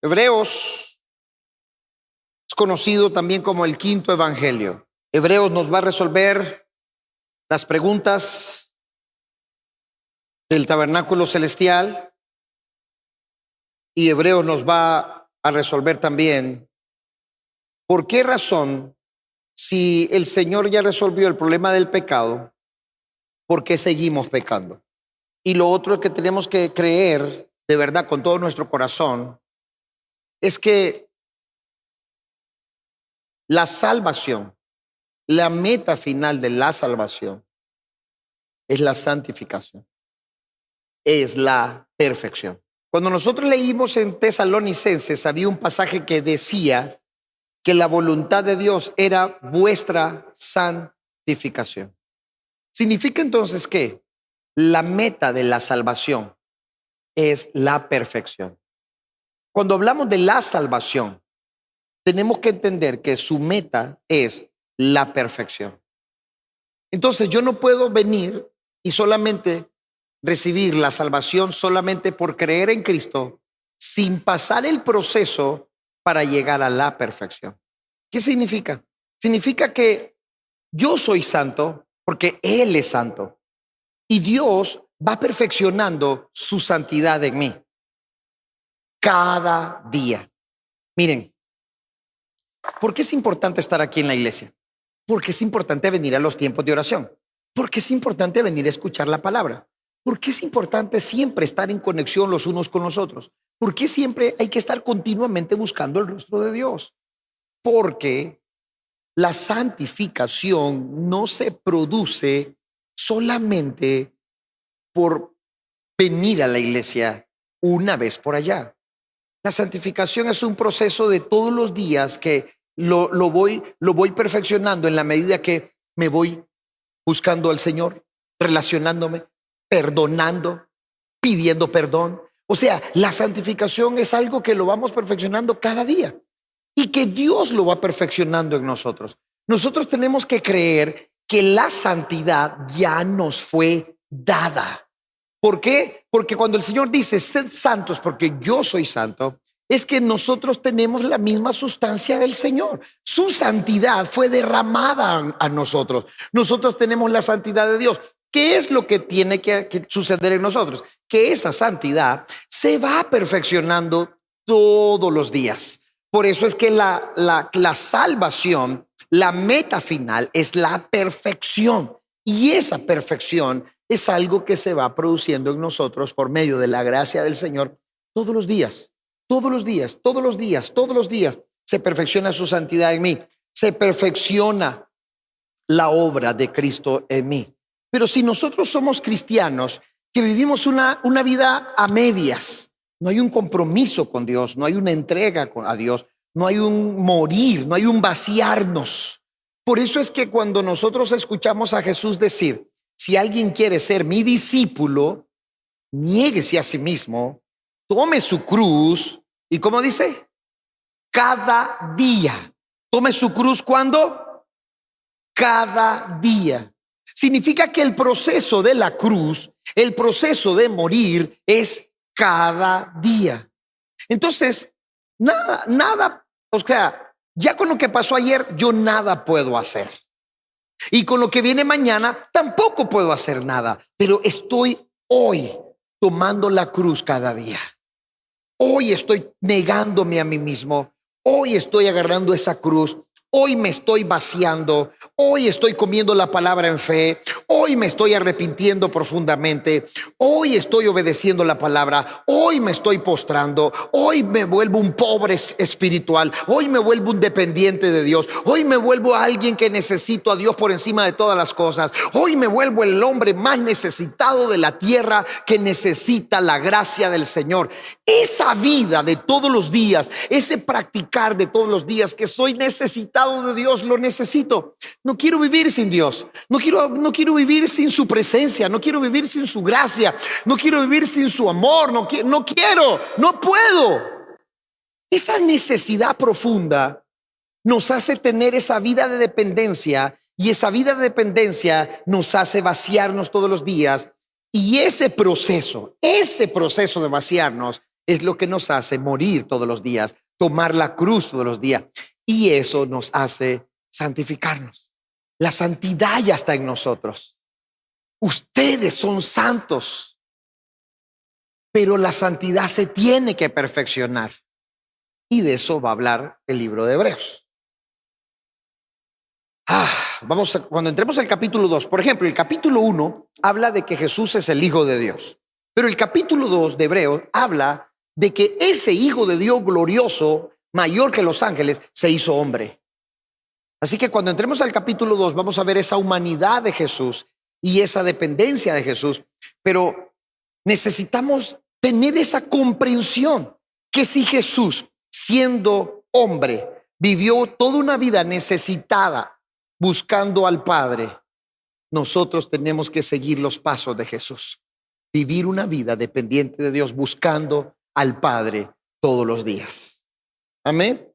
Hebreos es conocido también como el quinto evangelio. Hebreos nos va a resolver las preguntas del tabernáculo celestial y Hebreos nos va a resolver también por qué razón, si el Señor ya resolvió el problema del pecado, ¿por qué seguimos pecando? Y lo otro que tenemos que creer de verdad con todo nuestro corazón es que la salvación, la meta final de la salvación es la santificación, es la perfección. Cuando nosotros leímos en Tesalonicenses, había un pasaje que decía que la voluntad de Dios era vuestra santificación. Significa entonces que la meta de la salvación es la perfección. Cuando hablamos de la salvación, tenemos que entender que su meta es la perfección. Entonces yo no puedo venir y solamente recibir la salvación solamente por creer en Cristo sin pasar el proceso para llegar a la perfección. ¿Qué significa? Significa que yo soy santo porque Él es santo y Dios va perfeccionando su santidad en mí cada día. Miren, ¿por qué es importante estar aquí en la iglesia? ¿Por qué es importante venir a los tiempos de oración? ¿Por qué es importante venir a escuchar la palabra? ¿Por qué es importante siempre estar en conexión los unos con los otros? ¿Por qué siempre hay que estar continuamente buscando el rostro de Dios? Porque la santificación no se produce solamente por venir a la iglesia una vez por allá. La santificación es un proceso de todos los días que lo voy perfeccionando en la medida que me voy buscando al Señor, relacionándome, perdonando, pidiendo perdón. O sea, la santificación es algo que lo vamos perfeccionando cada día y que Dios lo va perfeccionando en nosotros. Nosotros tenemos que creer que la santidad ya nos fue dada. ¿Por qué? Porque cuando el Señor dice, sed santos porque yo soy santo, es que nosotros tenemos la misma sustancia del Señor. Su santidad fue derramada a nosotros. Nosotros tenemos la santidad de Dios. ¿Qué es lo que tiene que suceder en nosotros? Que esa santidad se va perfeccionando todos los días. Por eso es que la salvación, la meta final es la perfección. Y esa perfección es algo que se va produciendo en nosotros por medio de la gracia del Señor todos los días. Todos los días, todos los días, todos los días se perfecciona su santidad en mí. Se perfecciona la obra de Cristo en mí. Pero si nosotros somos cristianos que vivimos una vida a medias, no hay un compromiso con Dios, no hay una entrega a Dios, no hay un morir, no hay un vaciarnos. Por eso es que cuando nosotros escuchamos a Jesús decir, si alguien quiere ser mi discípulo, niéguese a sí mismo, tome su cruz y, ¿cómo dice? Cada día. Tome su cruz, ¿cuándo? Cada día. Significa que el proceso de la cruz, el proceso de morir es cada día. Entonces, nada, o sea, ya con lo que pasó ayer, yo nada puedo hacer. Y con lo que viene mañana, tampoco puedo hacer nada. Pero estoy hoy tomando la cruz cada día. Hoy estoy negándome a mí mismo. Hoy estoy agarrando esa cruz. Hoy me estoy vaciando. Hoy estoy comiendo la palabra en fe. Hoy me estoy arrepintiendo profundamente. Hoy estoy obedeciendo la palabra. Hoy me estoy postrando. Hoy me vuelvo un pobre espiritual. Hoy me vuelvo un dependiente de Dios. Hoy me vuelvo alguien que necesito a Dios por encima de todas las cosas. Hoy me vuelvo el hombre más necesitado de la tierra que necesita la gracia del Señor. Esa vida de todos los días, ese practicar de todos los días que soy necesitado de Dios, lo necesito. No quiero vivir sin Dios. No quiero vivir sin su presencia. No quiero vivir sin su gracia. No quiero vivir sin su amor. No puedo. Esa necesidad profunda nos hace tener esa vida de dependencia y esa vida de dependencia nos hace vaciarnos todos los días y ese proceso de vaciarnos es lo que nos hace morir todos los días, tomar la cruz todos los días. Y eso nos hace santificarnos. La santidad ya está en nosotros. Ustedes son santos, pero la santidad se tiene que perfeccionar. Y de eso va a hablar el libro de Hebreos. Cuando entremos al capítulo 2, por ejemplo, el capítulo 1 habla de que Jesús es el Hijo de Dios. Pero el capítulo 2 de Hebreos habla de que ese Hijo de Dios glorioso, mayor que los ángeles, se hizo hombre. Así que cuando entremos al capítulo 2 vamos a ver esa humanidad de Jesús y esa dependencia de Jesús. Pero necesitamos tener esa comprensión que si Jesús, siendo hombre, vivió toda una vida necesitada buscando al Padre, nosotros tenemos que seguir los pasos de Jesús. Vivir una vida dependiente de Dios, buscando al Padre todos los días. Amén.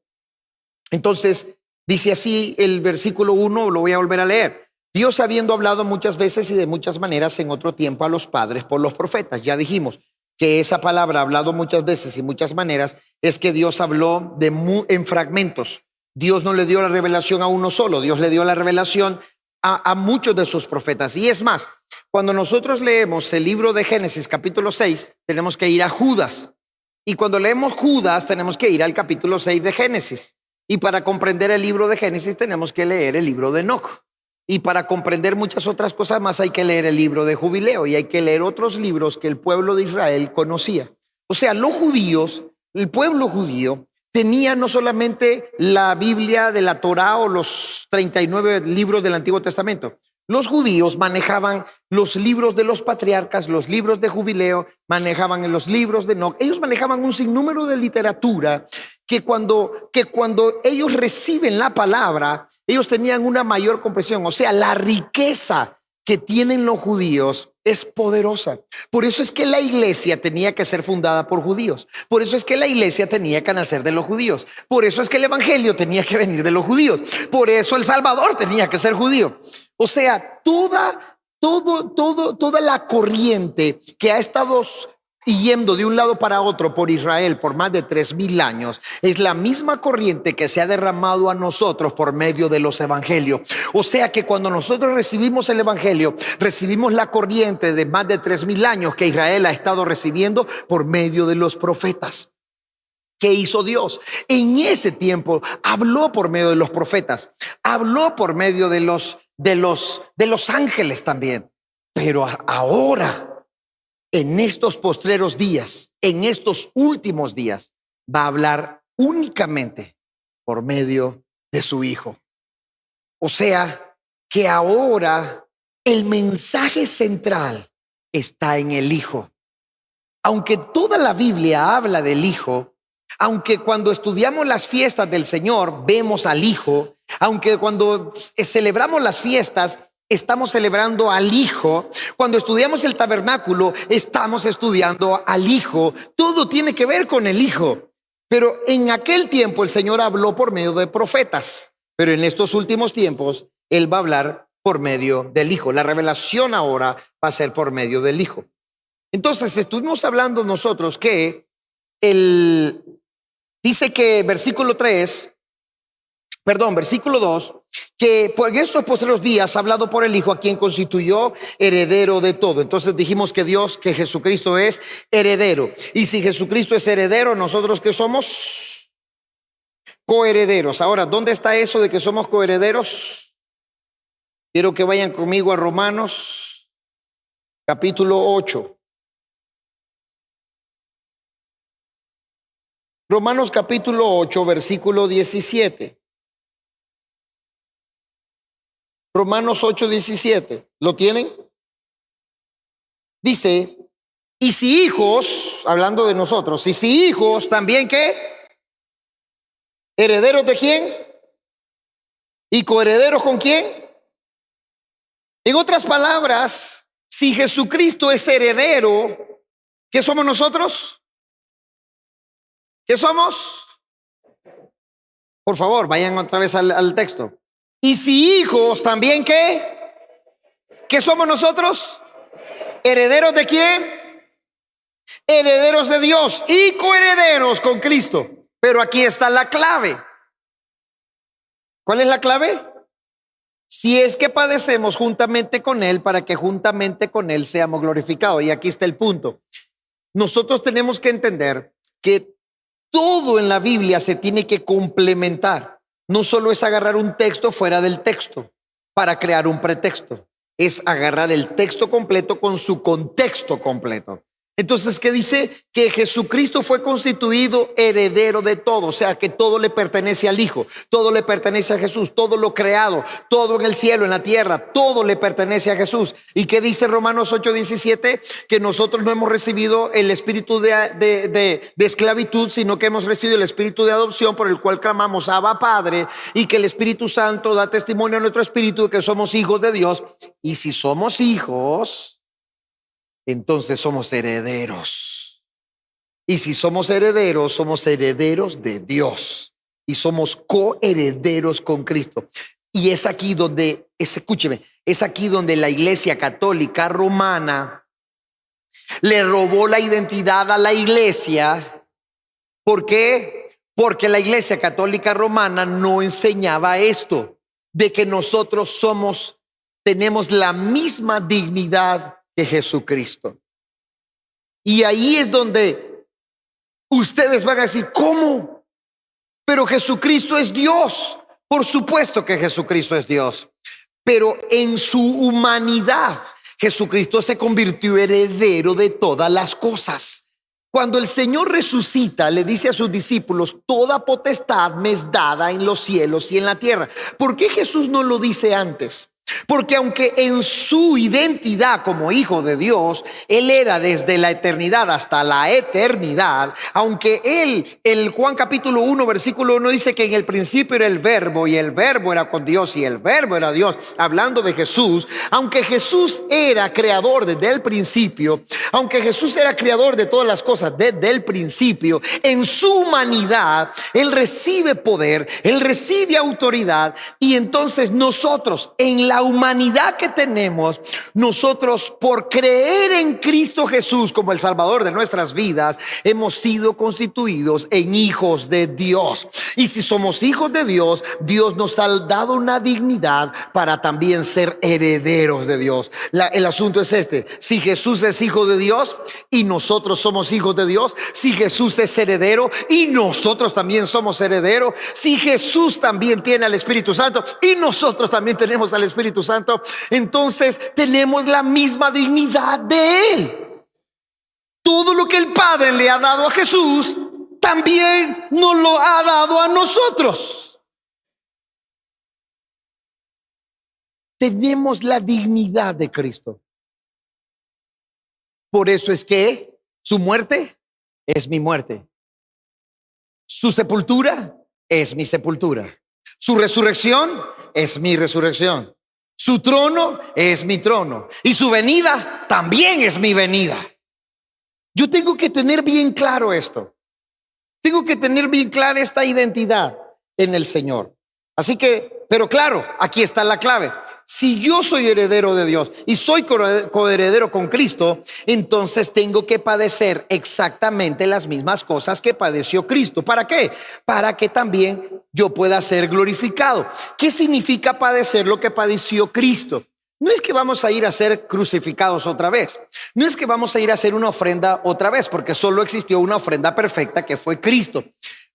Entonces, dice así el versículo 1, lo voy a volver a leer. Dios, habiendo hablado muchas veces y de muchas maneras en otro tiempo a los padres por los profetas. Ya dijimos que esa palabra, hablado muchas veces y muchas maneras, es que Dios habló en fragmentos. Dios no le dio la revelación a uno solo, Dios le dio la revelación a muchos de sus profetas. Y es más, cuando nosotros leemos el libro de Génesis capítulo 6, tenemos que ir a Judas. Y cuando leemos Judas, tenemos que ir al capítulo 6 de Génesis. Y para comprender el libro de Génesis, tenemos que leer el libro de Enoc. Y para comprender muchas otras cosas más, hay que leer el libro de Jubileo y hay que leer otros libros que el pueblo de Israel conocía. O sea, los judíos, el pueblo judío, tenía no solamente la Biblia de la Torá o los 39 libros del Antiguo Testamento. Los judíos manejaban los libros de los patriarcas, los libros de Jubileo, manejaban los libros de Enoc. Ellos manejaban un sinnúmero de literatura que cuando ellos reciben la palabra, ellos tenían una mayor comprensión. O sea, la riqueza que tienen los judíos es poderosa. Por eso es que la iglesia tenía que ser fundada por judíos. Por eso es que la iglesia tenía que nacer de los judíos. Por eso es que el evangelio tenía que venir de los judíos. Por eso el Salvador tenía que ser judío. O sea, toda la corriente que ha estado yendo de un lado para otro por Israel por más de 3000 años es la misma corriente que se ha derramado a nosotros por medio de los evangelios. O sea que cuando nosotros recibimos el evangelio, recibimos la corriente de más de 3000 años que Israel ha estado recibiendo por medio de los profetas. ¿Qué hizo Dios? En ese tiempo habló por medio de los profetas, habló por medio de los ángeles también. Pero ahora, en estos postreros días, en estos últimos días, va a hablar únicamente por medio de su Hijo. O sea, que ahora el mensaje central está en el Hijo. Aunque toda la Biblia habla del Hijo, aunque cuando estudiamos las fiestas del Señor vemos al Hijo, aunque cuando celebramos las fiestas estamos celebrando al Hijo, cuando estudiamos el tabernáculo estamos estudiando al Hijo, todo tiene que ver con el Hijo. Pero en aquel tiempo el Señor habló por medio de profetas, pero en estos últimos tiempos Él va a hablar por medio del Hijo. La revelación ahora va a ser por medio del Hijo. Entonces estuvimos hablando nosotros que dice que versículo 2, que en estos postreros días ha hablado por el Hijo, a quien constituyó heredero de todo. Entonces dijimos que Jesucristo es heredero. Y si Jesucristo es heredero, ¿nosotros qué somos? Coherederos. Ahora, ¿dónde está eso de que somos coherederos? Quiero que vayan conmigo a Romanos capítulo 8. Romanos capítulo 8, versículo 17. Romanos 8, 17. ¿Lo tienen? Dice, y si hijos, hablando de nosotros, y si hijos, ¿también qué? ¿Herederos de quién? ¿Y coherederos con quién? En otras palabras, si Jesucristo es heredero, ¿qué somos nosotros? ¿Qué somos? Por favor, vayan otra vez al texto. Y si hijos, ¿también qué? ¿Qué somos nosotros? ¿Herederos de quién? herederos de Dios y coherederos con Cristo. Pero aquí está la clave. ¿Cuál es la clave? Si es que padecemos juntamente con Él, para que juntamente con Él seamos glorificados. Y aquí está el punto. Nosotros tenemos que entender que todo en la Biblia se tiene que complementar. No solo es agarrar un texto fuera del texto para crear un pretexto. Es agarrar el texto completo con su contexto completo. Entonces, ¿qué dice? Que Jesucristo fue constituido heredero de todo, o sea, que todo le pertenece al Hijo, todo le pertenece a Jesús, todo lo creado, todo en el cielo, en la tierra, todo le pertenece a Jesús. ¿Y qué dice Romanos 8:17? Que nosotros no hemos recibido el espíritu de esclavitud, sino que hemos recibido el espíritu de adopción, por el cual clamamos Abba Padre, y que el Espíritu Santo da testimonio a nuestro espíritu de que somos hijos de Dios. Y si somos hijos, entonces somos herederos. Y si somos herederos de Dios. Y somos coherederos con Cristo. Y es aquí donde, escúcheme, es aquí donde la Iglesia Católica Romana le robó la identidad a la iglesia. ¿Por qué? Porque la Iglesia Católica Romana no enseñaba esto, de que nosotros tenemos la misma dignidad que Jesucristo. Y ahí es donde ustedes van a decir, ¿cómo? Pero Jesucristo es Dios. Por supuesto que Jesucristo es Dios, pero en su humanidad Jesucristo se convirtió heredero de todas las cosas. Cuando el Señor resucita, le dice a sus discípulos, toda potestad me es dada en los cielos y en la tierra. ¿Por qué Jesús no lo dice antes? Porque aunque en su identidad como hijo de Dios, Él era desde la eternidad hasta la eternidad, aunque el Juan capítulo 1 versículo 1 dice que en el principio era el verbo y el verbo era con Dios y el verbo era Dios, hablando de Jesús, aunque Jesús era creador desde el principio, aunque Jesús era creador de todas las cosas desde el principio, en su humanidad Él recibe poder, Él recibe autoridad, y entonces nosotros en la humanidad que tenemos, nosotros por creer en Cristo Jesús como el Salvador de nuestras vidas, hemos sido constituidos en hijos de Dios. Y si somos hijos de Dios, Dios nos ha dado una dignidad para también ser herederos de Dios. El asunto es este: si Jesús es hijo de Dios y nosotros somos hijos de Dios, si Jesús es heredero y nosotros también somos herederos, si Jesús también tiene al Espíritu Santo y nosotros también tenemos al Espíritu Santo, entonces tenemos la misma dignidad de Él. Todo lo que el Padre le ha dado a Jesús, también nos lo ha dado a nosotros. Tenemos la dignidad de Cristo. Por eso es que su muerte es mi muerte, su sepultura es mi sepultura, su resurrección es mi resurrección, su trono es mi trono y su venida también es mi venida. Yo tengo que tener bien claro esto. Tengo que tener bien clara esta identidad en el Señor. Así que, pero claro, aquí está la clave. Si yo soy heredero de Dios y soy coheredero con Cristo, entonces tengo que padecer exactamente las mismas cosas que padeció Cristo. ¿Para qué? Para que también yo pueda ser glorificado. ¿Qué significa padecer lo que padeció Cristo? No es que vamos a ir a ser crucificados otra vez. No es que vamos a ir a hacer una ofrenda otra vez, porque solo existió una ofrenda perfecta que fue Cristo.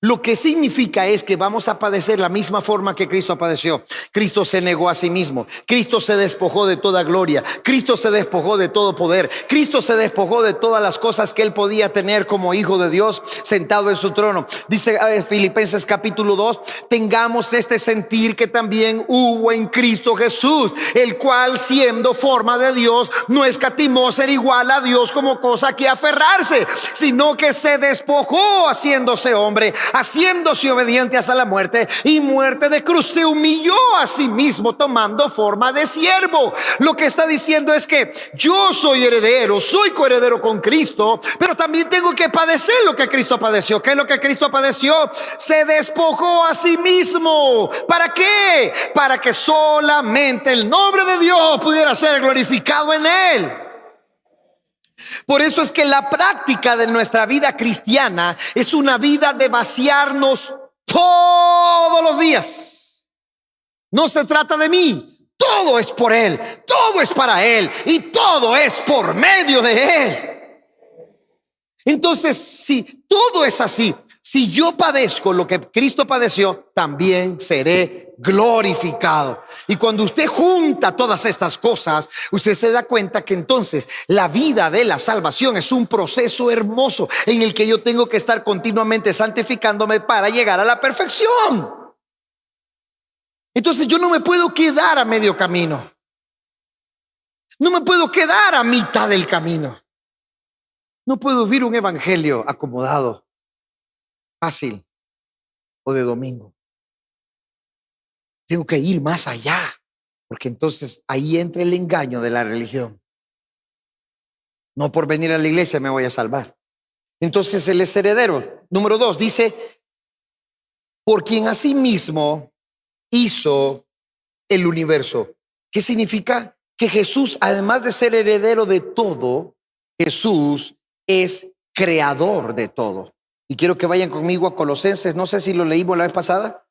Lo que significa es que vamos a padecer la misma forma que Cristo padeció. Cristo se negó a sí mismo. Cristo se despojó de toda gloria. Cristo se despojó de todo poder. Cristo se despojó de todas las cosas que Él podía tener como hijo de Dios sentado en su trono. Dice Filipenses capítulo 2, tengamos este sentir que también hubo en Cristo Jesús, el cual siendo forma de Dios no escatimó ser igual a Dios como cosa que aferrarse, sino que se despojó haciéndose hombre, haciéndose obediente hasta la muerte y muerte de cruz. Se humilló a sí mismo tomando forma de siervo. Lo que está diciendo es que yo soy heredero, soy coheredero con Cristo, pero también tengo que padecer lo que Cristo padeció. ¿Qué es lo que Cristo padeció? Se despojó a sí mismo. ¿Para qué? Para que solamente el nombre de Dios pudiera ser glorificado en Él. Por eso es que la práctica de nuestra vida cristiana es una vida de vaciarnos todos los días. No se trata de mí, todo es por Él, todo es para Él y todo es por medio de Él. Entonces, si todo es así, si yo padezco lo que Cristo padeció, también seré glorificado. Y cuando usted junta todas estas cosas, usted se da cuenta que entonces la vida de la salvación es un proceso hermoso en el que yo tengo que estar continuamente santificándome para llegar a la perfección. Entonces yo no me puedo quedar a medio camino. No me puedo quedar a mitad del camino. No puedo vivir un evangelio acomodado, fácil o de domingo. Tengo que ir más allá, porque entonces ahí entra el engaño de la religión. No por venir a la iglesia me voy a salvar. Entonces Él es heredero. Número 2 dice, por quien asimismo hizo el universo. ¿Qué significa? Que Jesús, además de ser heredero de todo, Jesús es creador de todo. Y quiero que vayan conmigo a Colosenses, no sé si lo leímos la vez pasada,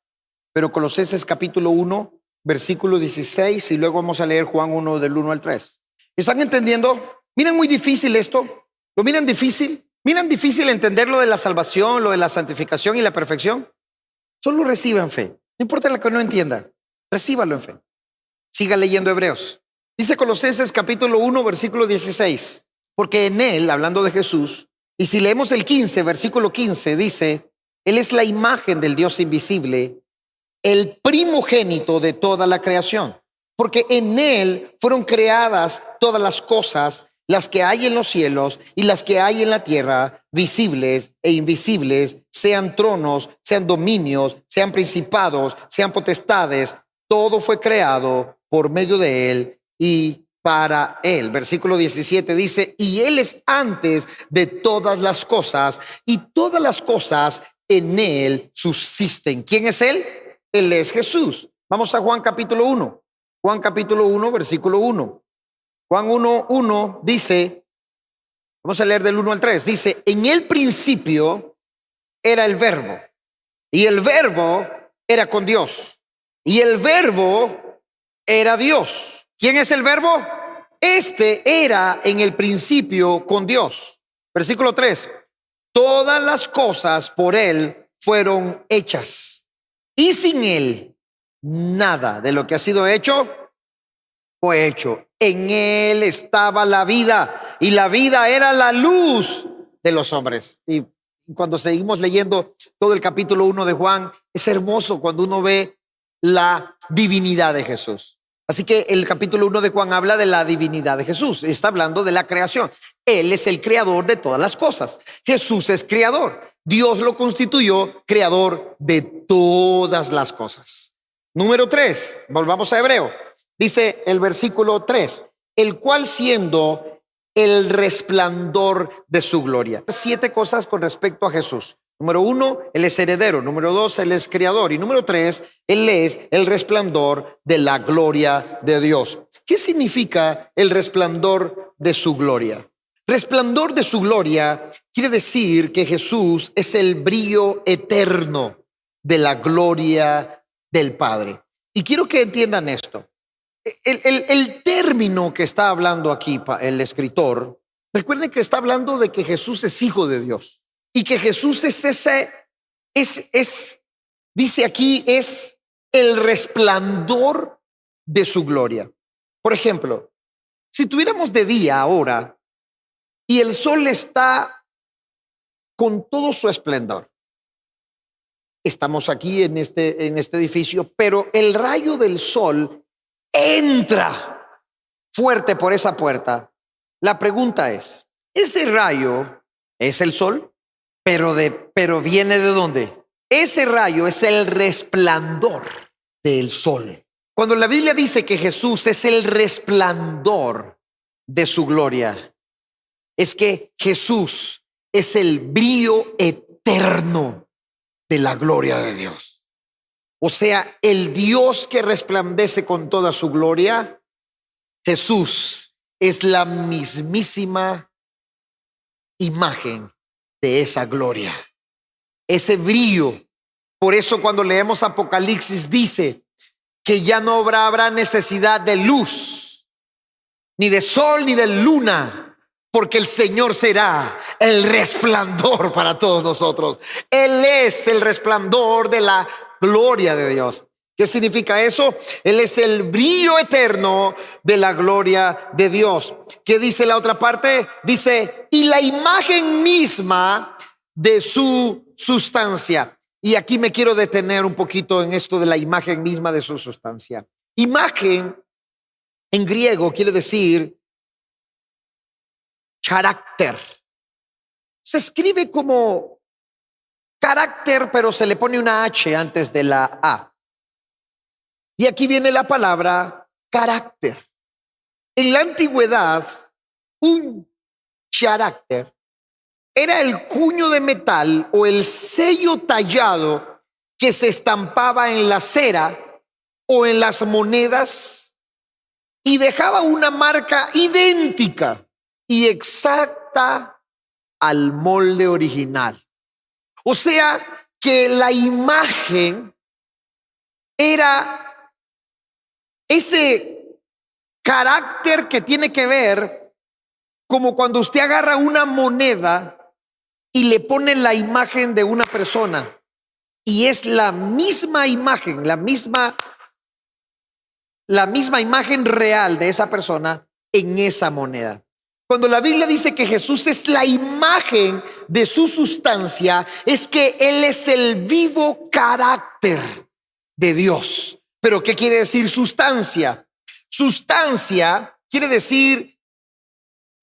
pero Colosenses capítulo 1, versículo 16, y luego vamos a leer Juan 1 del 1 al 3. ¿Están entendiendo? Miren muy difícil esto. ¿Lo miran difícil? ¿Miran difícil entender lo de la salvación, lo de la santificación y la perfección? Solo reciban fe. No importa lo que no entienda, recíbalo en fe. Siga leyendo Hebreos. Dice Colosenses capítulo 1, versículo 16. Porque en Él, hablando de Jesús, y si leemos el 15, versículo 15, dice, Él es la imagen del Dios invisible, el primogénito de toda la creación. Porque en Él fueron creadas todas las cosas, las que hay en los cielos y las que hay en la tierra, visibles e invisibles, sean tronos, sean dominios, sean principados, sean potestades. Todo fue creado por medio de Él y para Él. Versículo 17 dice, y Él es antes de todas las cosas, y todas las cosas en Él subsisten. ¿Quién es Él? Él es Jesús. Vamos a Juan capítulo 1. Juan capítulo 1, versículo 1. Juan 1, 1 dice, vamos a leer del 1 al 3, dice, en el principio era el verbo, y el verbo era con Dios, y el verbo era Dios. ¿Quién es el verbo? Este era en el principio con Dios. Versículo 3. Todas las cosas por Él fueron hechas, y sin Él nada de lo que ha sido hecho fue hecho. En Él estaba la vida, y la vida era la luz de los hombres. Y cuando seguimos leyendo todo el capítulo 1 de Juan, es hermoso cuando uno ve la divinidad de Jesús. Así que el capítulo 1 de Juan habla de la divinidad de Jesús. Está hablando de la creación. Él es el creador de todas las cosas. Jesús es creador. Dios lo constituyó creador de todas las cosas. Número 3, volvamos a Hebreo. Dice el versículo 3, el cual siendo el resplandor de su gloria. 7 cosas con respecto a Jesús. Número 1, Él es heredero. Número 2, Él es creador. Y número 3, Él es el resplandor de la gloria de Dios. ¿Qué significa el resplandor de su gloria? Resplandor de su gloria quiere decir que Jesús es el brillo eterno de la gloria del Padre. Y quiero que entiendan esto. El término que está hablando aquí el escritor, recuerden que está hablando de que Jesús es hijo de Dios. Y que Jesús dice aquí, es el resplandor de su gloria. Por ejemplo, si tuviéramos de día ahora y el sol está con todo su esplendor, estamos aquí en este edificio, pero el rayo del sol entra fuerte por esa puerta. La pregunta es, ¿ese rayo es el sol? Pero viene ¿de dónde? Ese rayo es el resplandor del sol. Cuando la Biblia dice que Jesús es el resplandor de su gloria, es que Jesús es el brillo eterno de la gloria de Dios. O sea, el Dios que resplandece con toda su gloria, Jesús es la mismísima imagen de esa gloria, ese brillo. Por eso cuando leemos Apocalipsis dice que ya no habrá necesidad de luz, ni de sol, ni de luna, porque el Señor será el resplandor para todos nosotros. Él es el resplandor de la gloria de Dios. ¿Qué significa eso? Él es el brillo eterno de la gloria de Dios. ¿Qué dice la otra parte? Dice, y la imagen misma de su sustancia. Y aquí me quiero detener un poquito en esto de la imagen misma de su sustancia. Imagen en griego quiere decir carácter. Se escribe como carácter, pero se le pone una H antes de la A. Y aquí viene la palabra carácter. En la antigüedad, un carácter era el cuño de metal o el sello tallado que se estampaba en la cera o en las monedas y dejaba una marca idéntica y exacta al molde original. O sea que la imagen era ese carácter que tiene que ver como cuando usted agarra una moneda y le pone la imagen de una persona y es la misma imagen, la misma imagen real de esa persona en esa moneda. Cuando la Biblia dice que Jesús es la imagen de su sustancia, es que Él es el vivo carácter de Dios. Pero ¿qué quiere decir sustancia? Sustancia quiere decir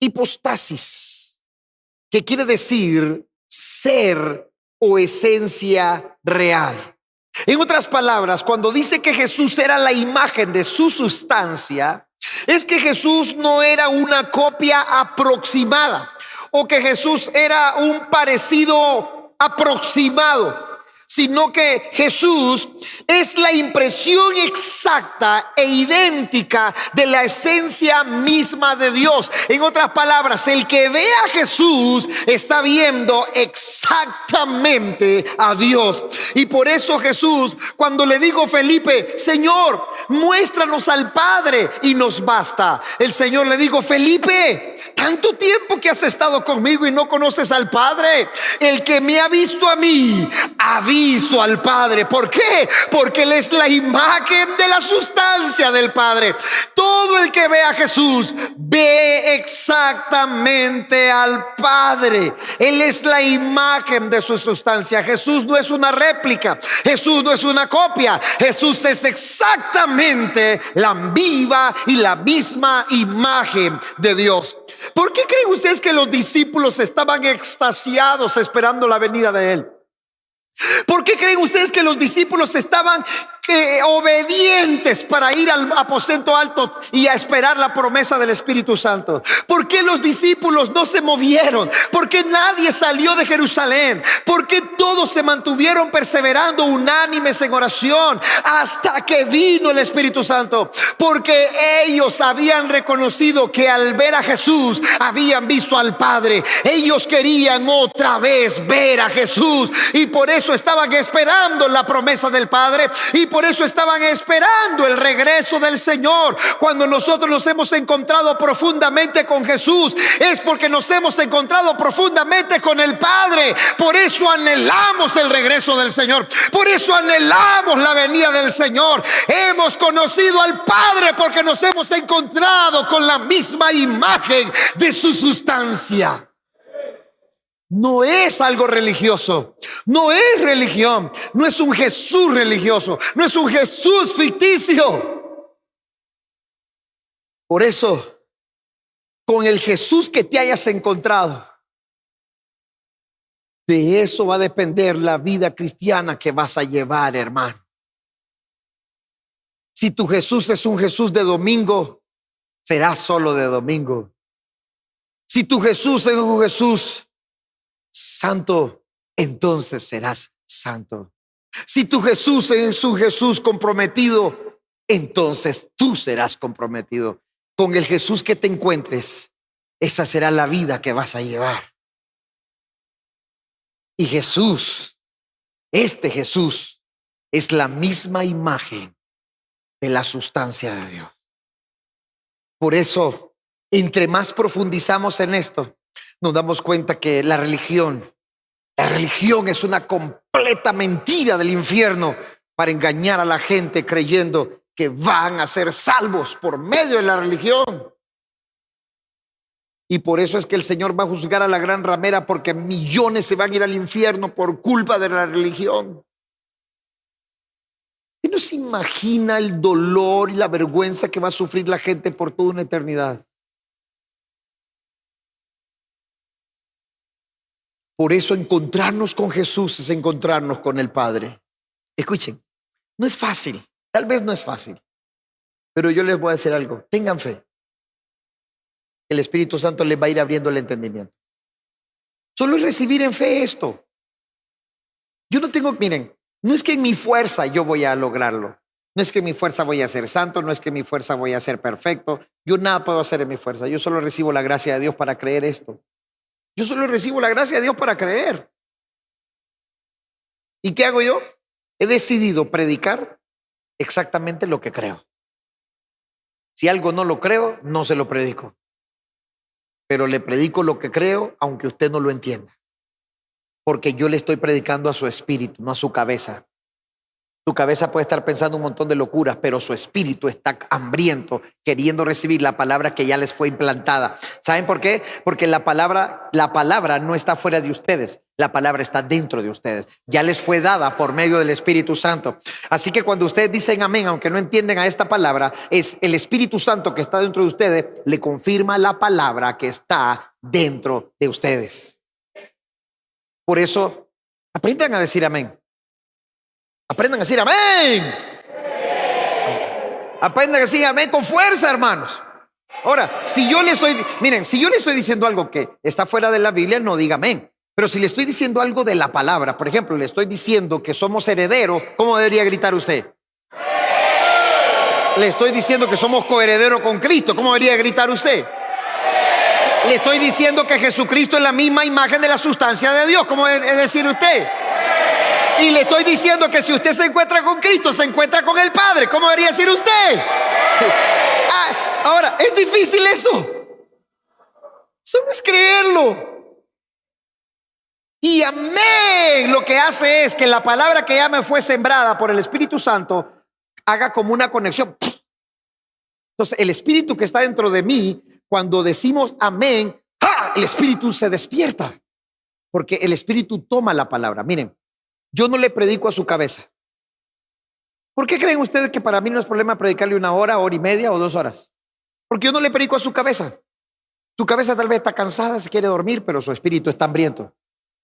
hipostasis, que quiere decir ser o esencia real. En otras palabras, cuando dice que Jesús era la imagen de su sustancia, es que Jesús no era una copia aproximada o que Jesús era un parecido aproximado, sino que Jesús es la impresión exacta e idéntica de la esencia misma de Dios. En otras palabras, el que ve a Jesús está viendo exactamente a Dios. Y por eso Jesús, cuando le digo Felipe, Señor, muéstranos al Padre y nos basta. El Señor le dijo, Felipe, tanto tiempo que has estado conmigo y no conoces al Padre. El que me ha visto a mí, ha visto al Padre. ¿Por qué? Porque Él es la imagen de la sustancia del Padre. Todo el que ve a Jesús ve exactamente al Padre. Él es la imagen de su sustancia. Jesús no es una réplica, Jesús no es una copia. Jesús es exactamente la viva y la misma imagen de Dios. ¿Por qué creen ustedes que los discípulos estaban extasiados esperando la venida de Él? ¿Por qué creen ustedes que los discípulos estaban obedientes para ir al aposento alto y a esperar la promesa del Espíritu Santo? ¿Por qué los discípulos no se movieron? ¿Por qué nadie salió de Jerusalén? ¿Por qué todos se mantuvieron perseverando unánimes en oración hasta que vino el Espíritu Santo? Porque ellos habían reconocido que al ver a Jesús habían visto al Padre. Ellos querían otra vez ver a Jesús y por eso estaban esperando la promesa del Padre y por eso estaban esperando el regreso del Señor. Cuando nosotros nos hemos encontrado profundamente con Jesús, es porque nos hemos encontrado profundamente con el Padre. Por eso anhelamos el regreso del Señor. Por eso anhelamos la venida del Señor. Hemos conocido al Padre porque nos hemos encontrado con la misma imagen de su sustancia. No es algo religioso, no es religión, no es un Jesús religioso, no es un Jesús ficticio. Por eso, con el Jesús que te hayas encontrado, de eso va a depender la vida cristiana que vas a llevar, hermano. Si tu Jesús es un Jesús de domingo, será solo de domingo. Si tu Jesús es un Jesús santo, entonces serás santo. Si tu Jesús es un Jesús comprometido, entonces tú serás comprometido. Con el Jesús que te encuentres, esa será la vida que vas a llevar. Y Jesús, este Jesús, es la misma imagen de la sustancia de Dios. Por eso, entre más profundizamos en esto, nos damos cuenta que la religión es una completa mentira del infierno para engañar a la gente creyendo que van a ser salvos por medio de la religión. Y por eso es que el Señor va a juzgar a la gran ramera, porque millones se van a ir al infierno por culpa de la religión. ¿Usted no se imagina el dolor y la vergüenza que va a sufrir la gente por toda una eternidad? Por eso encontrarnos con Jesús es encontrarnos con el Padre. Escuchen, no es fácil, tal vez no es fácil, pero yo les voy a decir algo, tengan fe. El Espíritu Santo les va a ir abriendo el entendimiento. Solo es recibir en fe esto. Yo no tengo, miren, no es que en mi fuerza yo voy a lograrlo. No es que en mi fuerza voy a ser santo, no es que en mi fuerza voy a ser perfecto. Yo nada puedo hacer en mi fuerza. Yo solo recibo la gracia de Dios para creer esto. Yo solo recibo la gracia de Dios para creer. ¿Y qué hago yo? He decidido predicar exactamente lo que creo. Si algo no lo creo, no se lo predico. Pero le predico lo que creo, aunque usted no lo entienda. Porque yo le estoy predicando a su espíritu, no a su cabeza. Su cabeza puede estar pensando un montón de locuras, pero su espíritu está hambriento, queriendo recibir la palabra que ya les fue implantada. ¿Saben por qué? Porque la palabra no está fuera de ustedes. La palabra está dentro de ustedes. Ya les fue dada por medio del Espíritu Santo. Así que cuando ustedes dicen amén, aunque no entienden a esta palabra, es el Espíritu Santo que está dentro de ustedes, le confirma la palabra que está dentro de ustedes. Por eso, aprendan a decir amén. Aprendan a decir amén. Aprendan a decir amén con fuerza, hermanos. Ahora, si yo le estoy diciendo algo que está fuera de la Biblia, no diga amén. Pero si le estoy diciendo algo de la palabra, por ejemplo, le estoy diciendo que somos herederos, ¿cómo debería gritar usted? Le estoy diciendo que somos coherederos con Cristo, ¿cómo debería gritar usted? Le estoy diciendo que Jesucristo es la misma imagen de la sustancia de Dios, ¿cómo es decir usted? Y le estoy diciendo que si usted se encuentra con Cristo, se encuentra con el Padre, ¿cómo debería decir usted? Ahora, ¿es difícil eso? Solo es creerlo. Y amén, lo que hace es que la palabra que ya me fue sembrada por el Espíritu Santo haga como una conexión. Entonces, el Espíritu que está dentro de mí, cuando decimos amén, ¡ah!, el Espíritu se despierta. Porque el Espíritu toma la palabra. Miren, yo no le predico a su cabeza. ¿Por qué creen ustedes que para mí no es problema predicarle 1 hora, hora y media o 2 horas? Porque yo no le predico a su cabeza. Su cabeza tal vez está cansada, se quiere dormir, pero su espíritu está hambriento.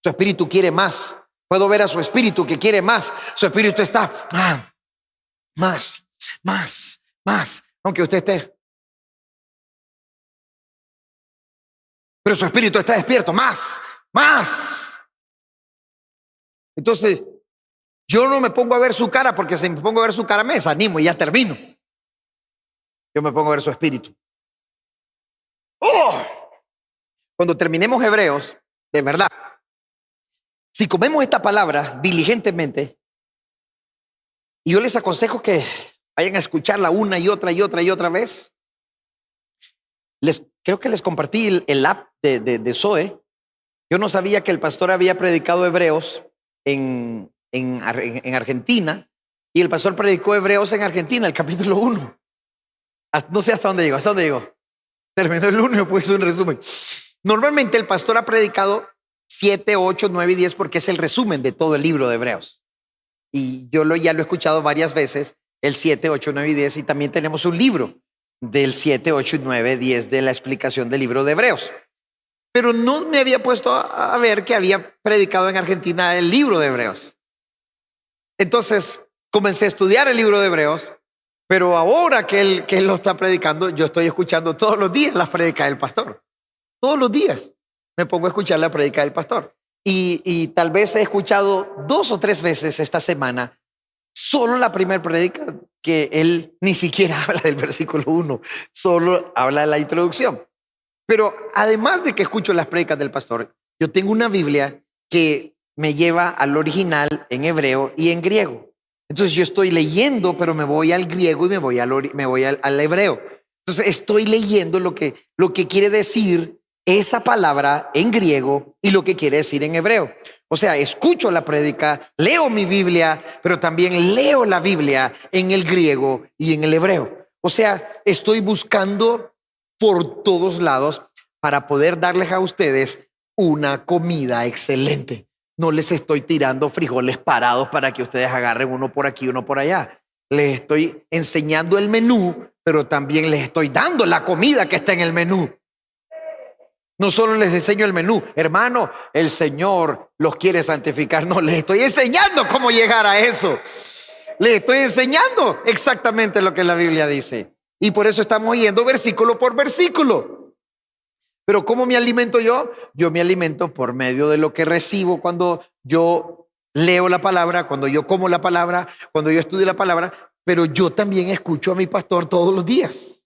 Su espíritu quiere más. Puedo ver a su espíritu que quiere más. Su espíritu está más. Aunque usted esté. Pero su espíritu está despierto. Más. Entonces, yo no me pongo a ver su cara, porque si me pongo a ver su cara me desanimo y ya termino. Yo me pongo a ver su espíritu. Cuando terminemos Hebreos, de verdad, si comemos esta palabra diligentemente, y yo les aconsejo que vayan a escucharla una y otra vez. Creo que les compartí el app de Zoe. Yo no sabía que el pastor había predicado Hebreos en Argentina, y el pastor predicó Hebreos en Argentina, el capítulo 1. No sé hasta dónde llegó. Terminó el 1 y puse un resumen. Normalmente el pastor ha predicado 7, 8, 9 y 10 porque es el resumen de todo el libro de Hebreos. Y yo ya lo he escuchado varias veces, el 7, 8, 9 y 10, y también tenemos un libro del 7, 8, 9, 10 de la explicación del libro de Hebreos. Pero no me había puesto a ver que había predicado en Argentina el libro de Hebreos. Entonces comencé a estudiar el libro de Hebreos, pero ahora que él lo está predicando, yo estoy escuchando todos los días las prédicas del pastor. Todos los días me pongo a escuchar la prédica del pastor. Y tal vez he escuchado 2 o 3 veces esta semana solo la primera prédica, que él ni siquiera habla del versículo 1, solo habla de la introducción. Pero además de que escucho las prédicas del pastor, yo tengo una Biblia que me lleva al original en hebreo y en griego. Entonces yo estoy leyendo, pero me voy al griego y me voy al hebreo. Entonces estoy leyendo lo que quiere decir esa palabra en griego y lo que quiere decir en hebreo. O sea, escucho la prédica, leo mi Biblia, pero también leo la Biblia en el griego y en el hebreo. O sea, estoy buscando por todos lados para poder darles a ustedes una comida excelente. No les estoy tirando frijoles parados para que ustedes agarren uno por aquí, uno por allá. Les estoy enseñando el menú, pero también les estoy dando la comida que está en el menú. No solo les enseño el menú, hermano, el Señor los quiere santificar. No, les estoy enseñando cómo llegar a eso. Les estoy enseñando exactamente lo que la Biblia dice. Y por eso estamos yendo versículo por versículo. Pero ¿cómo me alimento yo? Yo me alimento por medio de lo que recibo cuando yo leo la palabra, cuando yo como la palabra, cuando yo estudio la palabra. Pero yo también escucho a mi pastor todos los días.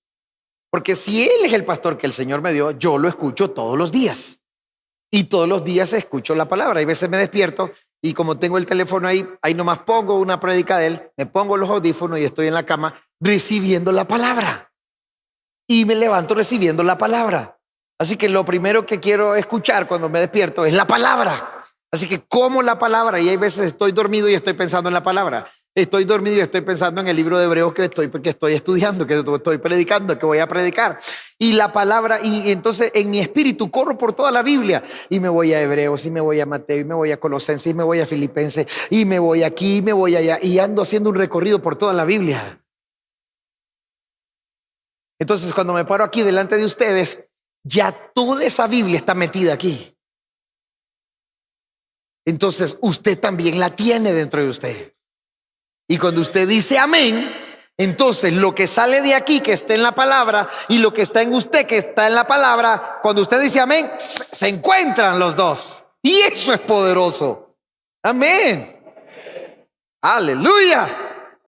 Porque si él es el pastor que el Señor me dio, yo lo escucho todos los días. Y todos los días escucho la palabra. Hay veces me despierto y como tengo el teléfono ahí nomás pongo una prédica de él, me pongo los audífonos y estoy en la cama recibiendo la palabra. Y me levanto recibiendo la palabra. Así que lo primero que quiero escuchar cuando me despierto es la palabra. Así que como la palabra, y hay veces estoy dormido y estoy pensando en la palabra. Estoy dormido y estoy pensando en el libro de Hebreos que estoy estudiando, que estoy predicando, que voy a predicar. Y la palabra, y entonces en mi espíritu corro por toda la Biblia. Y me voy a Hebreos, y me voy a Mateo, y me voy a Colosenses, y me voy a Filipenses, y me voy aquí, y me voy allá. Y ando haciendo un recorrido por toda la Biblia. Entonces cuando me paro aquí delante de ustedes, ya toda esa Biblia está metida aquí. Entonces usted también la tiene dentro de usted. Y cuando usted dice amén, entonces lo que sale de aquí que está en la palabra y lo que está en usted que está en la palabra, cuando usted dice amén, se encuentran los dos. Y eso es poderoso. Amén. Aleluya.